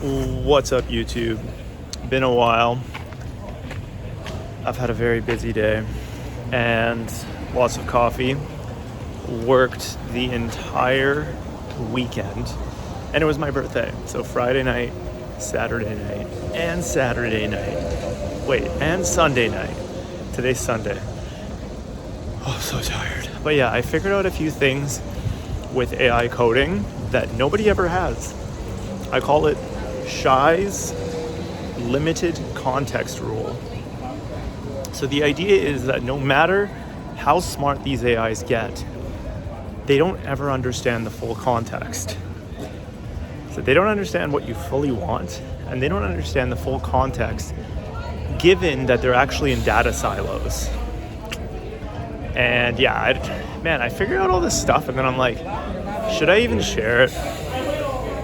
What's up, YouTube? Been a while. I've had a very busy day and lots of coffee. Worked the entire weekend, and it was my birthday. So Friday night, Saturday night, and Saturday night. Wait, and Sunday night. Today's Sunday. Oh, so tired. But yeah, I figured out a few things with AI coding that nobody ever has. I call it Shai's limited context rule. So the idea is that no matter how smart these AIs get, they don't ever understand the full context. So they don't understand what you fully want, and they don't understand the full context given that they're actually in data silos. And yeah, I figured out all this stuff, and then I'm like, should I even share it?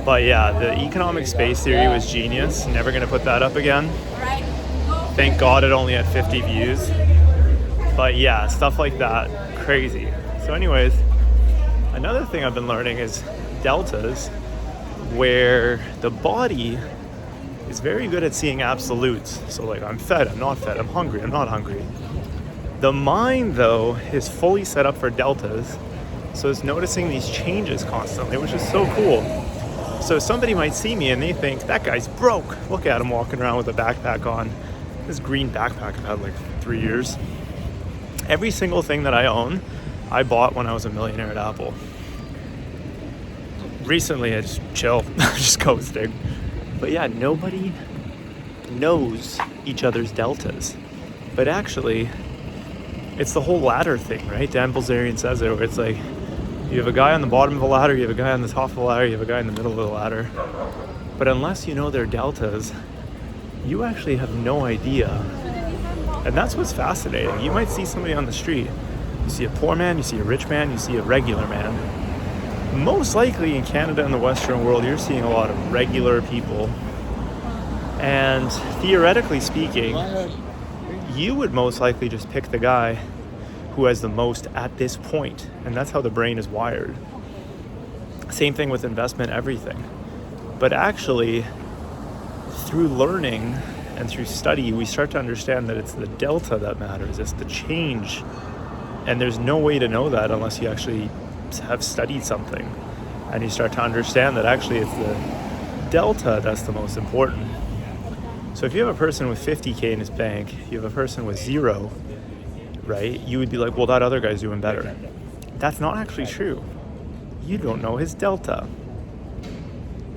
But yeah, the economic space theory was genius. Never gonna put that up again. Thank God it only had 50 views. But yeah, stuff like that, crazy. So anyways, another thing I've been learning is deltas, where the body is very good at seeing absolutes. So like, I'm fed, I'm not fed, I'm hungry, I'm not hungry. The mind, though, is fully set up for deltas, so it's noticing these changes constantly, which is so cool. So somebody might see me and they think, that guy's broke. Look at him walking around with a backpack on. This green backpack I've had like 3 years. Every single thing that I own, I bought when I was a millionaire at Apple. Recently, I just chill, just coasting. But yeah, nobody knows each other's deltas. But actually, it's the whole ladder thing, right? Dan Bilzerian says it, where it's like, you have a guy on the bottom of the ladder, you have a guy on the top of the ladder, you have a guy in the middle of the ladder. But unless you know their deltas, you actually have no idea. And that's what's fascinating. You might see somebody on the street. You see a poor man, you see a rich man, you see a regular man. Most likely in Canada and the Western world, you're seeing a lot of regular people. And theoretically speaking, you would most likely just pick the guy who has the most at this point, and that's how the brain is wired. Same thing with investment, everything. But actually, through learning and through study, we start to understand that it's the delta that matters, it's the change. And there's no way to know that unless you actually have studied something. And you start to understand that actually it's the delta that's the most important. So if you have a person with 50K in his bank, you have a person with zero, right? You would be like, well, that other guy's doing better. That's not actually true. You don't know his delta.